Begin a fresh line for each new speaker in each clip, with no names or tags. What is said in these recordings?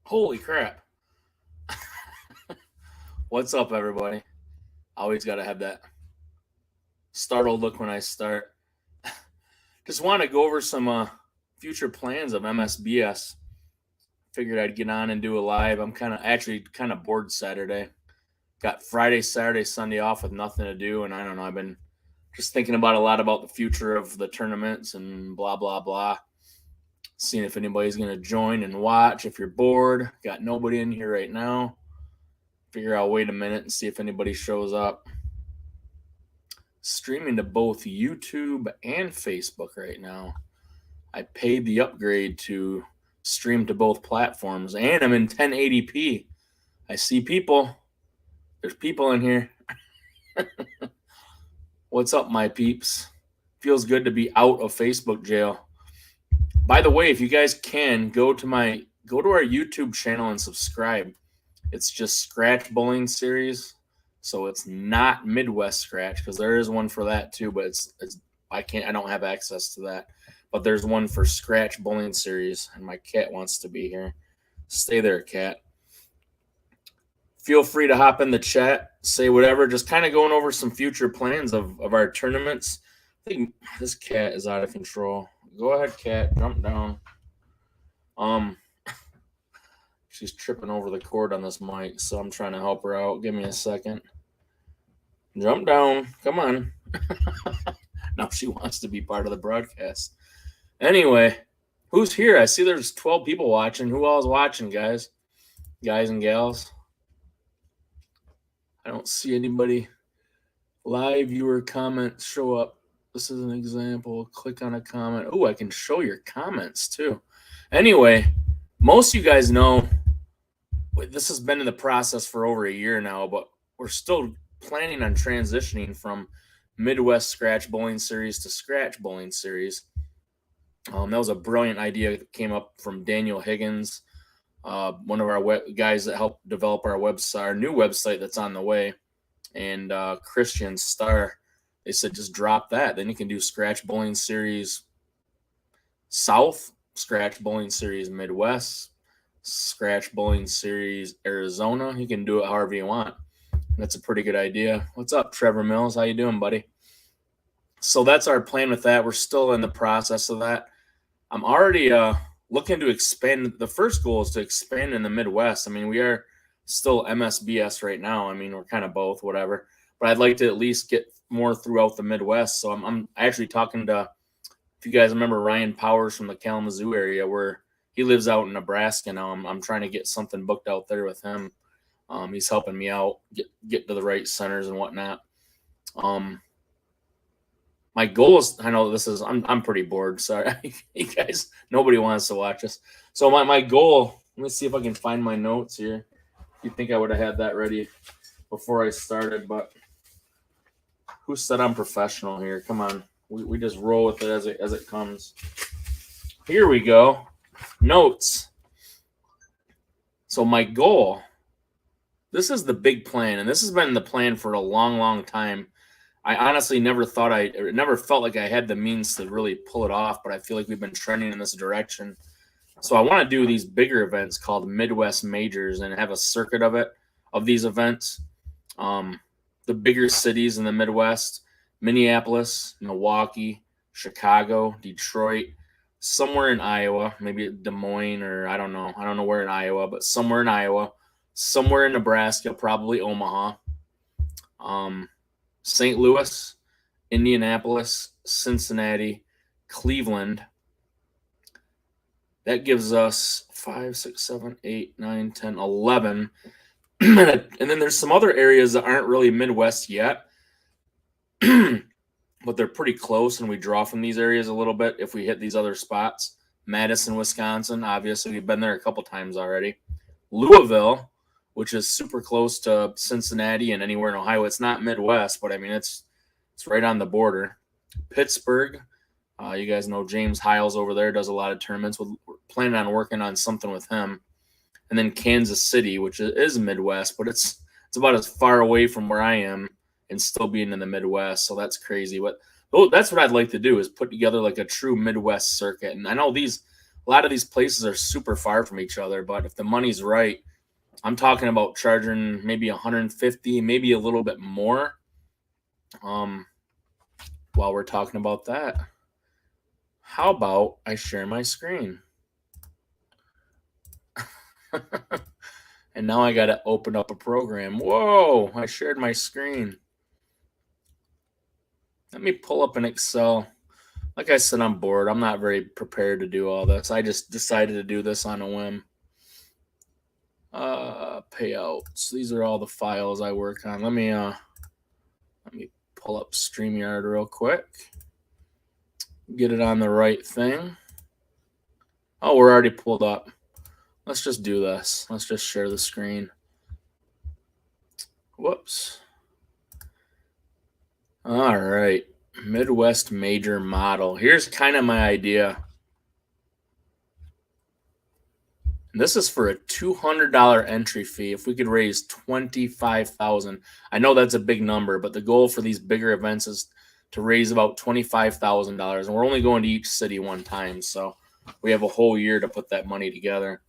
Holy crap. What's up, everybody? Always got to have that startled look when I start. Just want to go over some future plans of MSBS. Figured I'd get on and do a live. I'm kind of bored Saturday. Got Friday, Saturday, Sunday off with nothing to do, and I don't know. I've been just thinking about a lot about the future of the tournaments and blah blah blah. Seeing if anybody's gonna join and watch. If you're bored, got nobody in here right now. Figure I'll wait a minute and see if anybody shows up. Streaming to both YouTube and Facebook right now. I paid the upgrade to stream to both platforms, and I'm in 1080p. I see people. There's people in here. What's up, my peeps? Feels good to be out of Facebook jail. By the way, if you guys can, go to our YouTube channel and subscribe. It's just Scratch Bowling Series. So it's not Midwest Scratch, because there is one for that too, but I don't have access to that. But there's one for Scratch Bowling Series, and my cat wants to be here. Stay there, cat. Feel free to hop in the chat, say whatever, just kind of going over some future plans of our tournaments. I think this cat is out of control. Go ahead, cat, jump down. She's tripping over the cord on this mic, so I'm trying to help her out. Give me a second. Jump down. Come on. Now she wants to be part of the broadcast. Anyway, who's here? I see there's 12 people watching. Who all is watching, guys? Guys and gals? I don't see anybody. Live viewer comments show up. This is an example. Click on a comment. Oh, I can show your comments too. Anyway, most of you guys know this has been in the process for over a year now, but we're still planning on transitioning from Midwest Scratch Bowling Series to Scratch Bowling Series. That was a brilliant idea that came up from Daniel Higgins, one of our guys that helped develop our website, our new website that's on the way, and Christian Starr. They said just drop that. Then you can do Scratch Bowling Series South, Scratch Bowling Series Midwest, Scratch Bowling Series Arizona. You can do it however you want. That's a pretty good idea. What's up, Trevor Mills? How you doing, buddy? So that's our plan with that. We're still in the process of that. I'm already looking to expand. The first goal is to expand in the Midwest. I mean, we are still MSBS right now. I mean, we're kind of both, whatever. But I'd like to at least get more throughout the Midwest. So I'm actually talking to, if you guys remember Ryan Powers from the Kalamazoo area, where he lives out in Nebraska now. I'm trying to get something booked out there with him. He's helping me out, get to the right centers and whatnot. My goal is, I know this is, I'm pretty bored. Sorry, you guys, nobody wants to watch us. So my goal, let me see if I can find my notes here. You'd think I would have had that ready before I started, but who said I'm professional here? Come on, we just roll with it as it comes. Here we go. Notes. So my goal, this is the big plan, and this has been the plan for a long, long time. I honestly never felt like I had the means to really pull it off, but I feel like we've been trending in this direction. So I want to do these bigger events called Midwest Majors and have a circuit of these events. The bigger cities in the Midwest, Minneapolis, Milwaukee, Chicago, Detroit, somewhere in Iowa, maybe Des Moines, or I don't know where in Iowa, but somewhere in Iowa, somewhere in Nebraska, probably Omaha, St. Louis, Indianapolis, Cincinnati, Cleveland. That gives us 5, 6, 7, 8, 9, 10, 11. And then there's some other areas that aren't really Midwest yet, but they're pretty close, and we draw from these areas a little bit if we hit these other spots. Madison, Wisconsin, obviously, we've been there a couple times already. Louisville, which is super close to Cincinnati and anywhere in Ohio. It's not Midwest, but I mean, it's right on the border. Pittsburgh, you guys know James Hiles over there does a lot of tournaments. We're planning on working on something with him. And then Kansas City, which is Midwest, but it's about as far away from where I am and still being in the Midwest. So that's crazy. But that's what I'd like to do, is put together like a true Midwest circuit. And I know a a lot of these places are super far from each other, but if the money's right, I'm talking about charging maybe 150, maybe a little bit more. While we're talking about that, how about I share my screen? And now I got to open up a program. Whoa, I shared my screen. Let me pull up an Excel. Like I said, I'm bored. I'm not very prepared to do all this. I just decided to do this on a whim. Payouts. These are all the files I work on. Let me pull up StreamYard real quick. Get it on the right thing. Oh, we're already pulled up. Let's just do this. Let's just share the screen. Whoops. All right. Midwest Major Model. Here's kind of my idea. And this is for a $200 entry fee. If we could raise $25,000, I know that's a big number, but the goal for these bigger events is to raise about $25,000, and we're only going to each city one time, so we have a whole year to put that money together.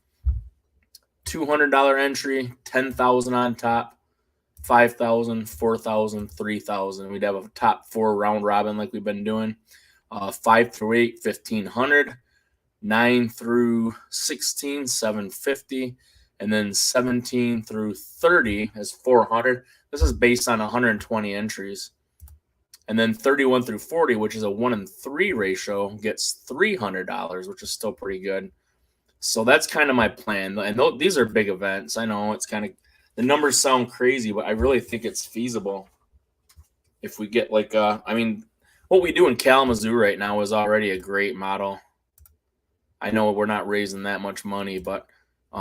$200 entry, $10,000 on top, $5,000, $4,000, $3,000. We'd have a top 4 round robin like we've been doing. 5 through 8, $1,500. 9 through 16, $750, and then 17 through 30 is $400. This is based on 120 entries. And then 31 through 40, which is a 1-in-3 ratio, gets $300, which is still pretty good. So that's kind of my plan. And these are big events. I know it's kind of, the numbers sound crazy, but I really think it's feasible. If we get like, I mean, what we do in Kalamazoo right now is already a great model. I know we're not raising that much money, but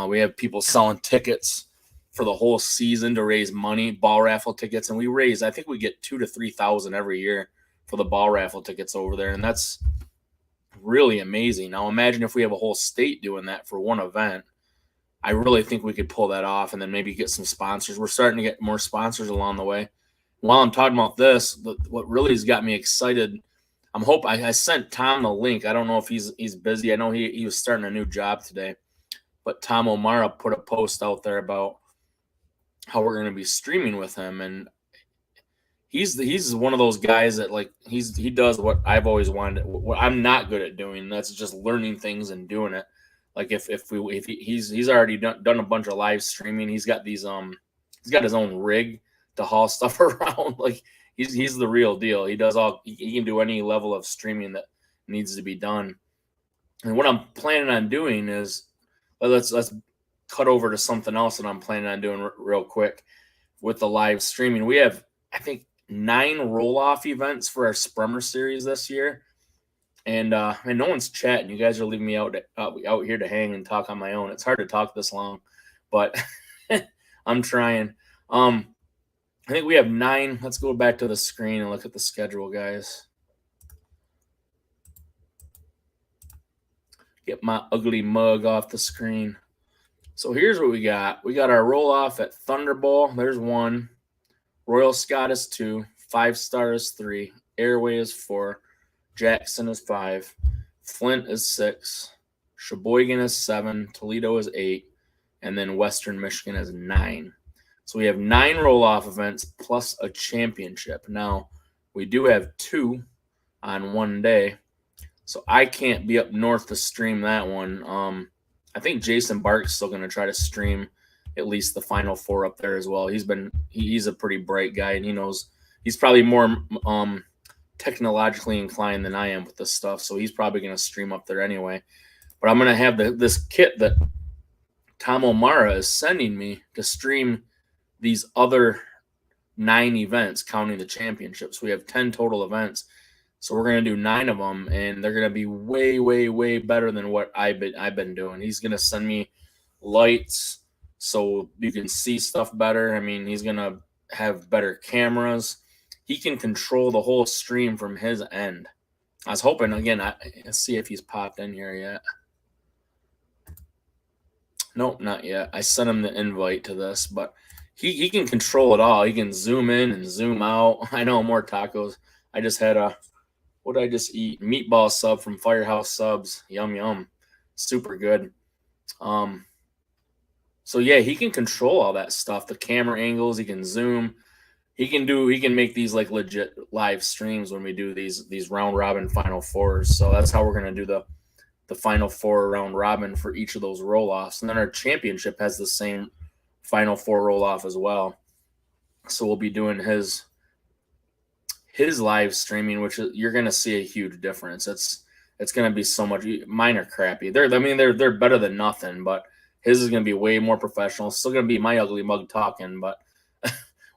we have people selling tickets for the whole season to raise money, ball raffle tickets, and we raise, I think we get $2,000 to $3,000 every year for the ball raffle tickets over there, and that's really amazing. Now imagine if we have a whole state doing that for one event. I really think we could pull that off and then maybe get some sponsors. We're starting to get more sponsors along the way. While I'm talking about this, what really has got me excited, I sent Tom the link. I don't know if he's busy. I know he was starting a new job today, but Tom O'Mara put a post out there about how we're going to be streaming with him, and he's one of those guys that like he does what I've always wanted. What I'm not good at doing. That's just learning things and doing it. Like if he's already done a bunch of live streaming. He's got these he's got his own rig to haul stuff around. Like. He's the real deal. He can do any level of streaming that needs to be done. And what I'm planning on doing is let's cut over to something else that I'm planning on doing real quick with the live streaming. We have, I think, 9 roll-off events for our Sprummer series this year. And no one's chatting. You guys are leaving me out here to hang and talk on my own. It's hard to talk this long, but I'm trying. I think we have 9. Let's go back to the screen and look at the schedule, guys. Get my ugly mug off the screen. So here's what we got. We got our roll-off at Thunderbowl. There's 1. Royal Scott is 2. 5 Star is 3. Airway is 4. Jackson is 5. Flint is 6. Sheboygan is 7. Toledo is 8. And then Western Michigan is 9. So we have 9 roll-off events plus a championship. Now, we do have 2 on one day, so I can't be up north to stream that one. I think Jason Bark's still going to try to stream at least the Final 4 up there as well. He's a pretty bright guy, and he knows he's probably more technologically inclined than I am with this stuff, so he's probably going to stream up there anyway. But I'm going to have this kit that Tom O'Mara is sending me to stream these other 9 events, counting the championships. We have 10 total events, so we're going to do 9 of them, and they're going to be way, way, way better than what I've been doing. He's going to send me lights so you can see stuff better. I mean, he's going to have better cameras. He can control the whole stream from his end. I was hoping, again, let's see if he's popped in here yet. Nope, not yet. I sent him the invite to this, but he can control it all. He can zoom in and zoom out. I know, more tacos. I just had what did I just eat? Meatball sub from Firehouse Subs. Yum, yum. super good. So yeah, he can control all that stuff, the camera angles, he can zoom. He can make these like legit live streams when we do these round robin Final Fours. So that's how we're gonna do the Final Four round robin for each of those roll offs. And then our championship has the same Final Four roll off as well. So we'll be doing his live streaming, which you're gonna see a huge difference. It's gonna be so much. Mine are crappy. They're better than nothing, but his is gonna be way more professional. It's still gonna be my ugly mug talking, but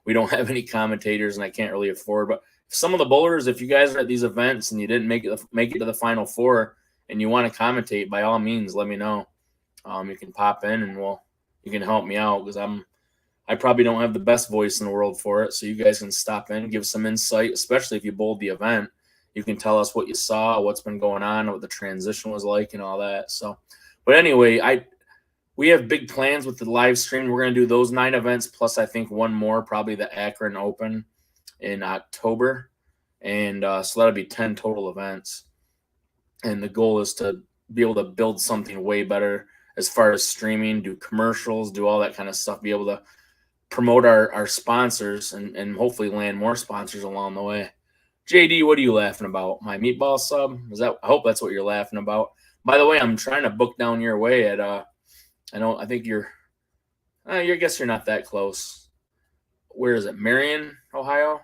we don't have any commentators, and I can't really afford. But some of the bowlers, if you guys are at these events and you didn't make it to the Final Four, and you want to commentate, by all means, let me know. You can pop in, and you can help me out, because I probably don't have the best voice in the world for it. So you guys can stop in, give some insight, especially if you bowled the event. You can tell us what you saw, what's been going on, what the transition was like, and all that. So, but anyway, we have big plans with the live stream. We're going to do those 9 events, plus I think one more, probably the Akron Open in October. And so that'll be 10 total events. And the goal is to be able to build something way better as far as streaming, do commercials, do all that kind of stuff, be able to promote our sponsors and hopefully land more sponsors along the way. JD, what are you laughing about? My meatball sub? I hope that's what you're laughing about. By the way, I'm trying to book down your way at I think I guess you're not that close. Where is it? Marion, Ohio?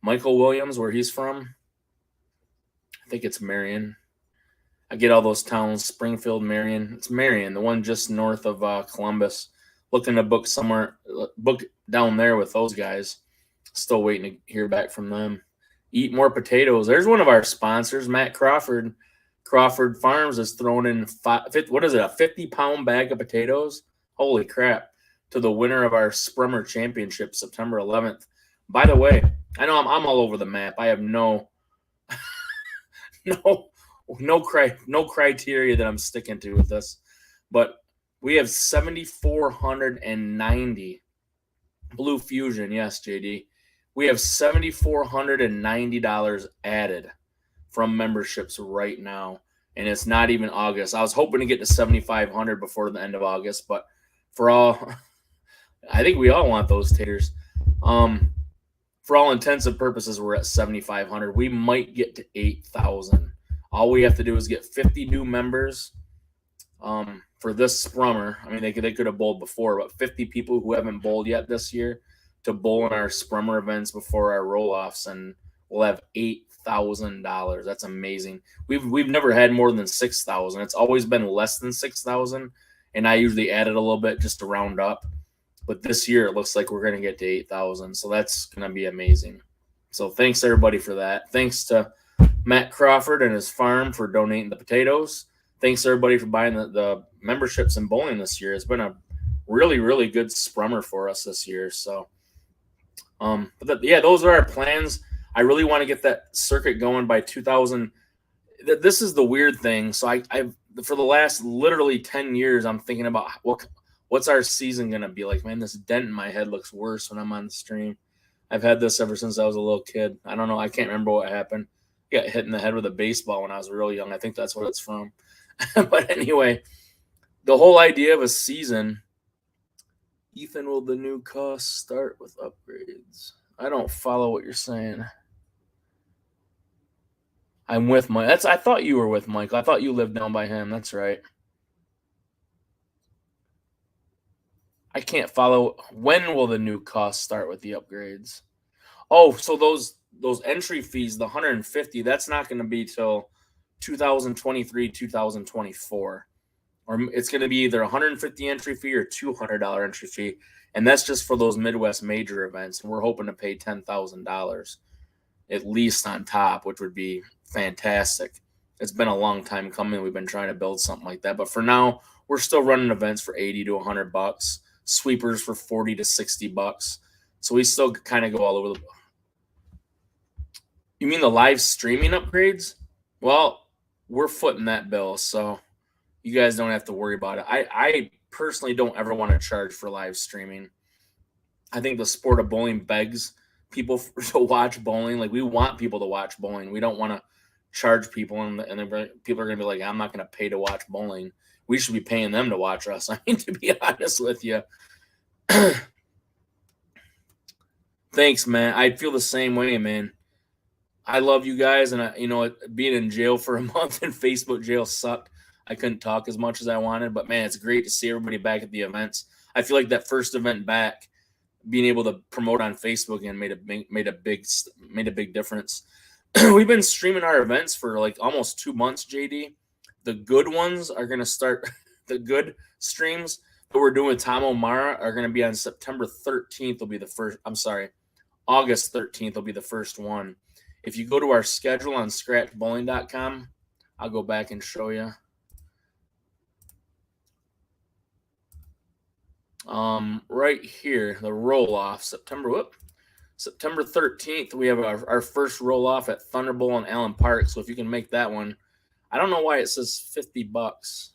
Michael Williams, where he's from? I think it's Marion. I get all those towns, Springfield, Marion. It's Marion, the one just north of Columbus. Looking to book down there with those guys. Still waiting to hear back from them. Eat more potatoes. There's one of our sponsors, Matt Crawford. Crawford Farms is throwing in a 50-pound bag of potatoes? Holy crap. To the winner of our Sprummer Championship, September 11th. By the way, I know I'm all over the map. I have no criteria that I'm sticking to with this. But we have 7,490 Blue Fusion. Yes, JD. We have $7,490 added from memberships right now, and it's not even August. I was hoping to get to 7,500 before the end of August, but I think we all want those taters. For all intents and purposes, we're at 7,500. We might get to 8,000. All we have to do is get 50 new members for this Sprummer. I mean, they could have bowled before, but 50 people who haven't bowled yet this year to bowl in our Sprummer events before our roll-offs, and we'll have $8,000. That's amazing. We've never had more than 6,000. It's always been less than 6,000, and I usually add it a little bit just to round up. But this year it looks like we're going to get to 8,000, so that's going to be amazing. So thanks everybody for that. Thanks to Matt Crawford and his farm for donating the potatoes. Thanks everybody for buying the memberships in bowling this year. It's been a really, really good Sprummer for us this year. So, those are our plans. I really want to get that circuit going by 2000. This is the weird thing. So I for the last literally 10 years, I'm thinking about what's our season going to be like. Man, this dent in my head looks worse when I'm on the stream. I've had this ever since I was a little kid. I don't know. I can't remember what happened. I got hit in the head with a baseball when I was real young. I think that's what it's from. But anyway, the whole idea of a season, Ethan, will the new costs start with upgrades? I don't follow what you're saying. I'm with Mike. I thought you were with Michael. I thought you lived down by him. That's right. I can't follow. When will the new costs start with the upgrades? Oh, so those entry fees, the 150, that's not going to be till 2023, 2024. Or it's going to be either 150 entry fee or $200 entry fee. And that's just for those Midwest major events. And we're hoping to pay $10,000 at least on top, which would be fantastic. It's been a long time coming. We've been trying to build something like that. But for now, we're still running events for $80 to $100, sweepers for $40 to $60. So we still kind of go all over the. You mean the live streaming upgrades? Well, we're footing that bill, so you guys don't have to worry about it. I personally don't ever want to charge for live streaming. I think the sport of bowling begs people to watch bowling. Like, we want people to watch bowling. We don't want to charge people, and people are going to be like, I'm not going to pay to watch bowling. we should be paying them to watch us. I mean, to be honest with you. Thanks, man. I feel the same way, man. I love you guys, and being in jail for a month in Facebook jail sucked. I couldn't talk as much as I wanted, but man, it's great to see everybody back at the events. I feel like that first event back, being able to promote on Facebook again made a big difference. We've been streaming our events for like almost 2 months, JD. The good ones are going to start. The good streams that we're doing with Tom O'Mara are going to be on September 13th. Will be the first. I'm sorry, August 13th will be the first one. If you go to our schedule on scratchbowling.com, I'll go back and show you. Right here, the roll-off, September 13th, we have our first roll-off at Thunderbowl and Allen Park. So if you can make that one, I don't know why it says $50. It's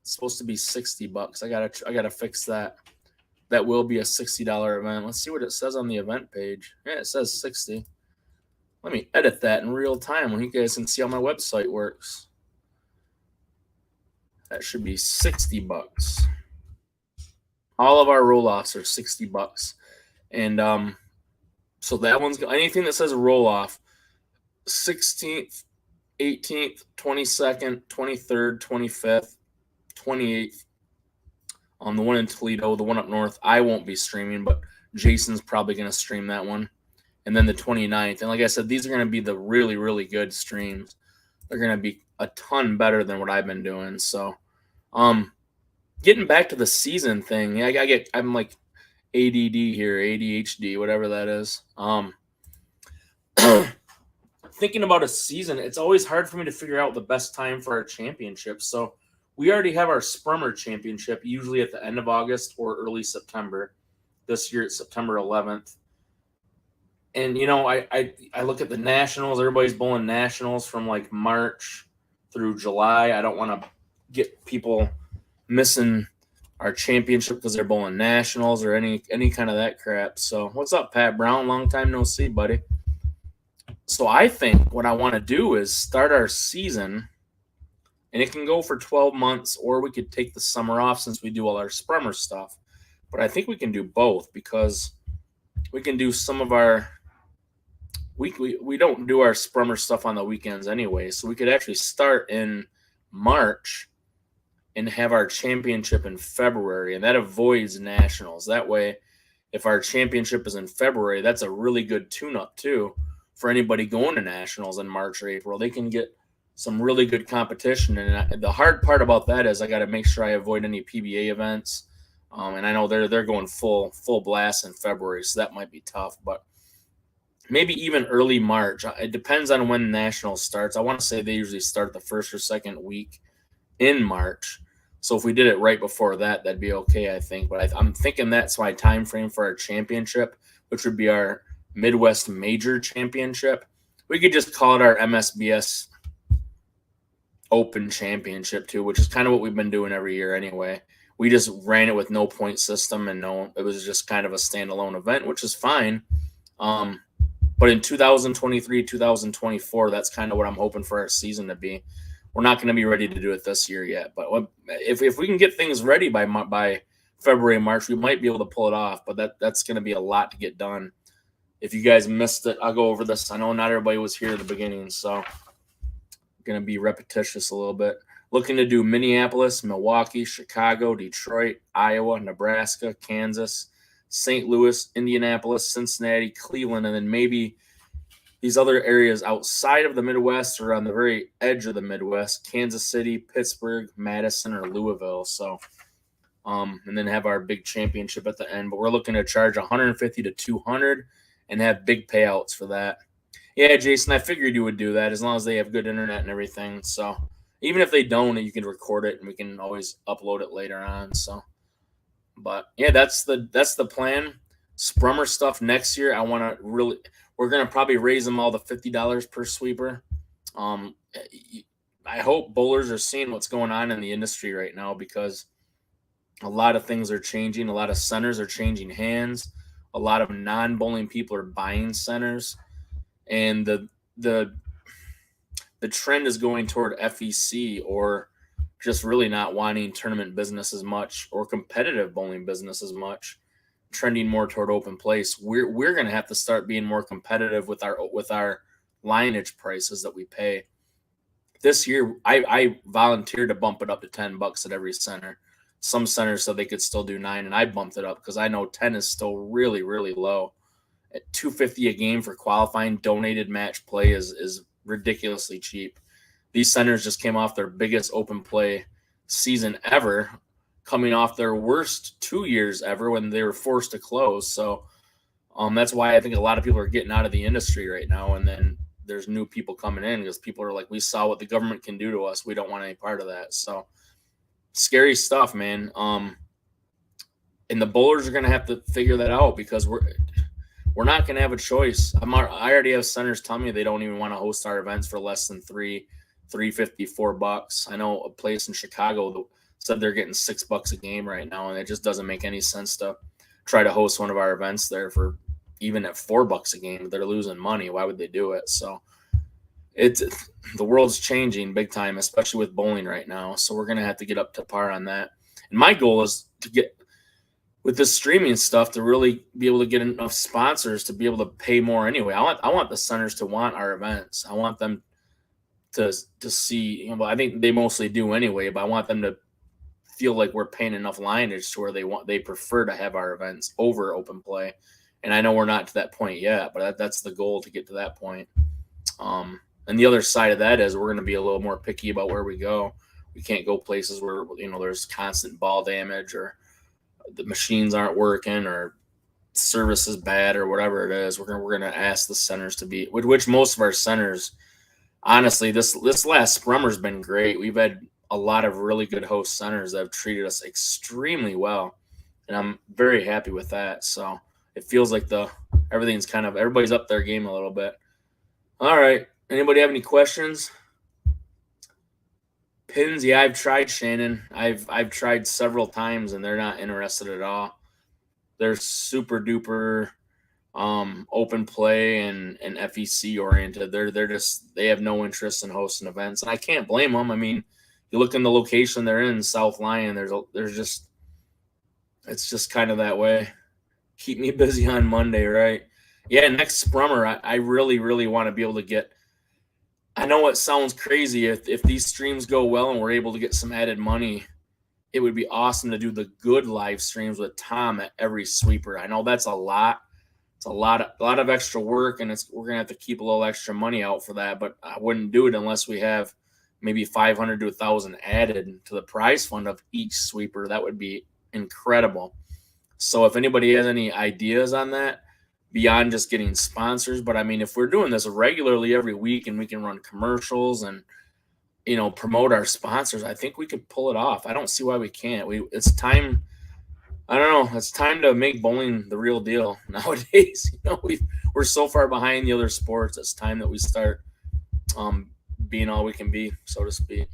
supposed to be $60. I gotta fix that. That will be a $60 event. Let's see what it says on the event page. Yeah, it says 60. Let me edit that in real time when you guys can see how my website works. That should be $60. All of our roll-offs are $60. And so that one's anything that says roll-off, 16th, 18th, 22nd, 23rd, 25th, 28th. On the one in Toledo, the one up north, I won't be streaming, but Jason's probably going to stream that one. And then the 29th. And like I said, these are going to be the really, really good streams. They're going to be a ton better than what I've been doing. So, getting back to the season thing, I'm like ADD here, ADHD, whatever that is. Thinking about a season, it's always hard for me to figure out the best time for our championship. So we already have our Sprummer Championship usually at the end of August or early September. This year it's September 11th. And, I look at the Nationals. Everybody's bowling Nationals from like March through July. I don't want to get people missing our championship because they're bowling Nationals or any kind of that crap. So what's up, Pat Brown? Long time no see, buddy. So I think what I want to do is start our season, and it can go for 12 months, or we could take the summer off since we do all our Sprummer stuff. But I think we can do both because we can do some of our we don't do our Sprummer stuff on the weekends anyway. So we could actually start in March and have our championship in February, and that avoids Nationals. That way, if our championship is in February, that's a really good tune-up too for anybody going to Nationals in March or April. They can get some really good competition, and the hard part about that is I got to make sure I avoid any PBA events. And I know they're going full blast in February, so that might be tough. But maybe even early March. It depends on when Nationals starts. I want to say they usually start the first or second week in March. So if we did it right before that, that'd be okay, I think. But I'm thinking that's my time frame for our championship, which would be our Midwest Major Championship. We could just call it our MSBS Open Championship too, which is kind of what we've been doing every year anyway. We just ran it with no point system, and it was just kind of a standalone event, which is fine. But in 2023, 2024, that's kind of what I'm hoping for our season to be. We're not going to be ready to do it this year yet, but if we can get things ready by February, March, we might be able to pull it off. But that's going to be a lot to get done. If you guys missed it, I'll go over this. I know not everybody was here at the beginning, so I'm going to be repetitious a little bit. Looking to do Minneapolis, Milwaukee, Chicago, Detroit, Iowa, Nebraska, Kansas, St. Louis, Indianapolis, Cincinnati, Cleveland, and then maybe these other areas outside of the Midwest or on the very edge of the Midwest, Kansas City, Pittsburgh, Madison, or Louisville. So, and then have our big championship at the end. But we're looking to charge $150 to $200 and have big payouts for that. Yeah, Jason, I figured you would do that as long as they have good internet and everything. So even if they don't, you can record it and we can always upload it later on. So, but yeah, that's the plan. Sprummer stuff next year. We're going to probably raise them all to $50 per sweeper. I hope bowlers are seeing what's going on in the industry right now, because a lot of things are changing. A lot of centers are changing hands. A lot of non-bowling people are buying centers, and the trend is going toward FEC or just really not wanting tournament business as much or competitive bowling business as much, trending more toward open place. We're going to have to start being more competitive with our lineage prices that we pay. This year, I volunteered to bump it up to $10 at every center. Some centers said they could still do 9, and I bumped it up because I know 10 is still really, really low. At $250 a game for qualifying donated match play is ridiculously cheap. These centers just came off their biggest open play season ever, coming off their worst 2 years ever when they were forced to close. So that's why I think a lot of people are getting out of the industry right now. And then there's new people coming in because people are like, we saw what the government can do to us. We don't want any part of that. So scary stuff, man. And the bowlers are going to have to figure that out because we're not going to have a choice. I already have centers telling me they don't even want to host our events for less than $3.50, $4. I know a place in Chicago said they're getting $6 a game right now, and it just doesn't make any sense to try to host one of our events there for even at $4 a game. They're losing money. Why would they do it? So the world's changing big time, especially with bowling right now. So we're going to have to get up to par on that. And my goal is to get with this streaming stuff to really be able to get enough sponsors to be able to pay more anyway. I want the centers to want our events. I want them to see, I think they mostly do anyway, but I want them to feel like we're paying enough lineage to where they prefer to have our events over open play. And I know we're not to that point yet, but that's the goal, to get to that point. And the other side of that is we're going to be a little more picky about where we go. We can't go places where, there's constant ball damage or the machines aren't working or service is bad or whatever it is. We're going to ask the centers to be, which most of our centers, honestly, this last sprummer's been great. We've had a lot of really good host centers that have treated us extremely well, and I'm very happy with that. So it feels like everybody's up their game a little bit. All right. Anybody have any questions? Pins, yeah, I've tried, Shannon. I've tried several times, and they're not interested at all. They're super duper open play and FEC oriented. They have no interest in hosting events, and I can't blame them. I mean, you look in the location they're in, South Lyon. It's just kind of that way. Keep me busy on Monday, right? Yeah, next Sprummer, I really, really want to be able to get. I know it sounds crazy. If these streams go well and we're able to get some added money, it would be awesome to do the good live streams with Tom at every sweeper. I know that's a lot. It's a lot of extra work, and we're gonna have to keep a little extra money out for that. But I wouldn't do it unless we have maybe 500 to 1,000 added to the prize fund of each sweeper. That would be incredible. So if anybody has any ideas on that, beyond just getting sponsors, but I mean, if we're doing this regularly every week and we can run commercials and, promote our sponsors, I think we could pull it off. I don't see why we can't. It's time. I don't know. It's time to make bowling the real deal nowadays. We're so far behind the other sports. It's time that we start being all we can be, so to speak.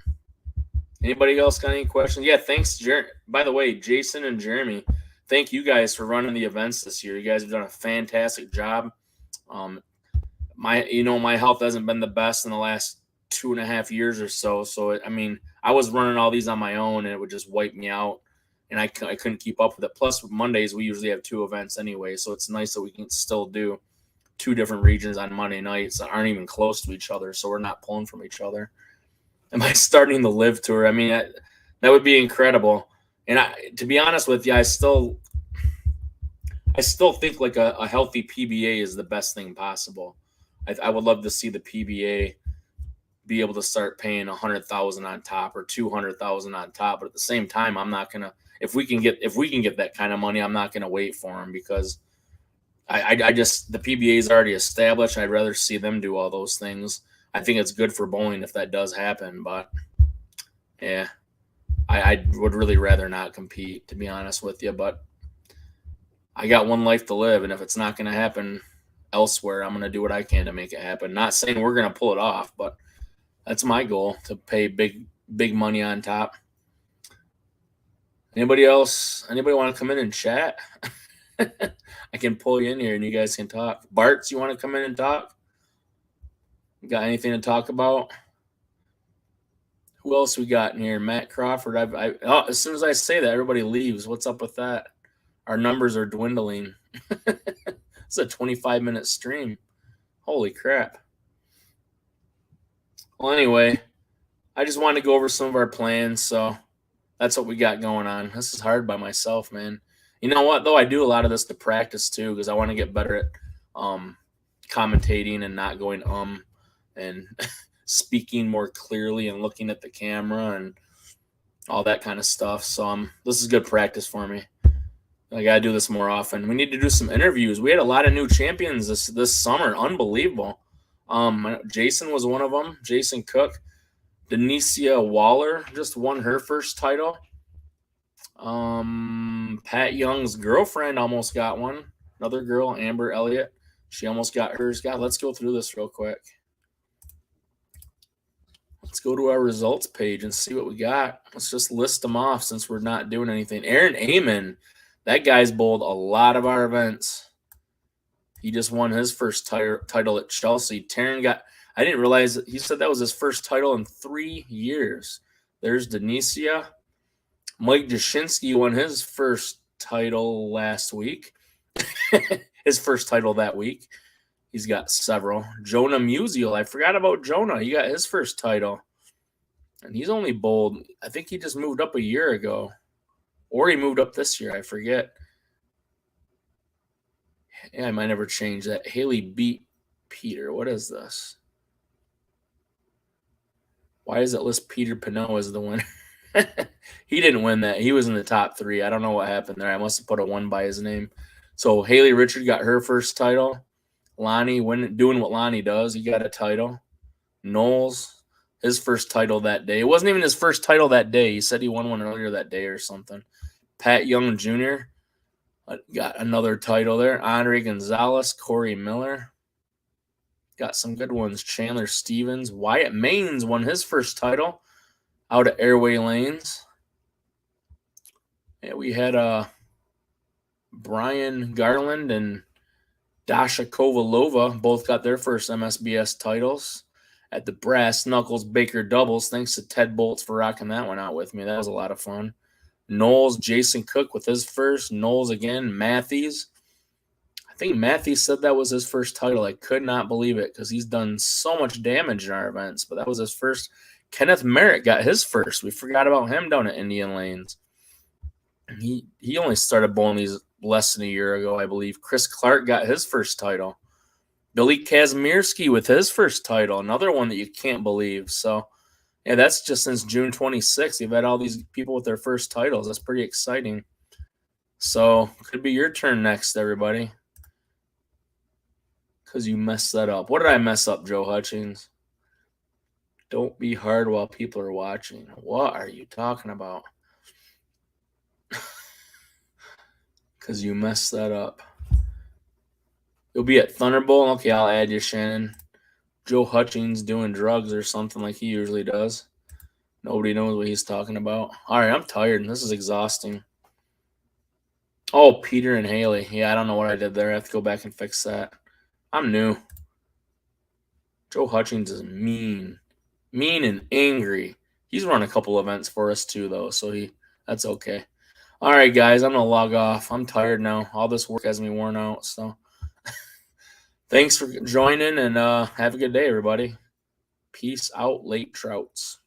Anybody else got any questions? Yeah, thanks, by the way, Jason and Jeremy, thank you guys for running the events this year. You guys have done a fantastic job. My health hasn't been the best in the last 2.5 years or so. So, I was running all these on my own, and it would just wipe me out, and I couldn't keep up with it. Plus, Mondays, we usually have 2 events anyway. So it's nice that we can still do 2 different regions on Monday nights that aren't even close to each other. So we're not pulling from each other. Am I starting the live tour? I mean, that would be incredible. And to be honest with you, I still think like a healthy PBA is the best thing possible. I would love to see the PBA be able to start paying $100,000 on top or $200,000 on top. But at the same time, I'm not gonna. If we can get that kind of money, I'm not gonna wait for them because I just, the PBA is already established. I'd rather see them do all those things. I think it's good for bowling if that does happen. But yeah, I would really rather not compete, to be honest with you. But I got one life to live, and if it's not going to happen elsewhere, I'm going to do what I can to make it happen. Not saying we're going to pull it off, but that's my goal, to pay big money on top. Anybody else? Anybody want to come in and chat? I can pull you in here and you guys can talk. Bartz, you want to come in and talk? You got anything to talk about? Who else we got in here? Matt Crawford. As soon as I say that, everybody leaves. What's up with that? Our numbers are dwindling. It's a 25-minute stream. Holy crap. Well, anyway, I just wanted to go over some of our plans, so that's what we got going on. This is hard by myself, man. You know what, though? I do a lot of this to practice, too, because I want to get better at commentating and not going and speaking more clearly and looking at the camera and all that kind of stuff. So this is good practice for me. I got to do this more often. We need to do some interviews. We had a lot of new champions this summer. Unbelievable. Jason was one of them. Jason Cook. Denicia Waller just won her first title. Pat Young's girlfriend almost got one. Another girl, Amber Elliott. She almost got hers. God, let's go through this real quick. Let's go to our results page and see what we got. Let's just list them off since we're not doing anything. Aaron Amon, that guy's bowled a lot of our events. He just won his first title at Chelsea. I didn't realize he said that was his first title in 3 years. There's Denicia. Mike Jashinsky won his first title last week. His first title that week. He's got several. Jonah Musial. I forgot about Jonah. He got his first title. And he's only bowled. I think he just moved up a year ago. Or he moved up this year. I forget. Yeah, I might never change that. Haley beat Peter. What is this? Why does it list Peter Pinot as the winner? He didn't win that. He was in the top 3. I don't know what happened there. I must have put a 1 by his name. So Haley Richard got her first title. Lonnie doing what Lonnie does. He got a title. Knowles, his first title that day. It wasn't even his first title that day. He said he won one earlier that day or something. Pat Young Jr. got another title there. Andre Gonzalez, Corey Miller. Got some good ones. Chandler Stevens. Wyatt Maines won his first title out of Airway Lanes. Yeah, we had Brian Garland and Dasha Kovalova both got their first MSBS titles at the Brass Knuckles Baker Doubles. Thanks to Ted Bolts for rocking that one out with me. That was a lot of fun. Knowles, Jason Cook with his first. Knowles again. Matthews. I think Matthews said that was his first title. I could not believe it because he's done so much damage in our events, but that was his first. Kenneth Merritt got his first. We forgot about him down at Indian Lanes. He only started bowling these less than a year ago, I believe. Chris Clark got his first title. Billy Kazmierski with his first title, another one that you can't believe. So, yeah, that's just since June 26th. You've had all these people with their first titles. That's pretty exciting. So, could be your turn next, everybody. Because you messed that up. What did I mess up, Joe Hutchings? Don't be hard while people are watching. What are you talking about? Because you messed that up. You'll be at Thunderbolt. Okay, I'll add you, Shannon. Joe Hutchings doing drugs or something like he usually does. Nobody knows what he's talking about. All right, I'm tired. This is exhausting. Oh, Peter and Haley. Yeah, I don't know what I did there. I have to go back and fix that. I'm new. Joe Hutchings is mean. Mean and angry. He's run a couple events for us too, though, so that's okay. All right, guys, I'm going to log off. I'm tired now. All this work has me worn out, so thanks for joining, and have a good day, everybody. Peace out, late trouts.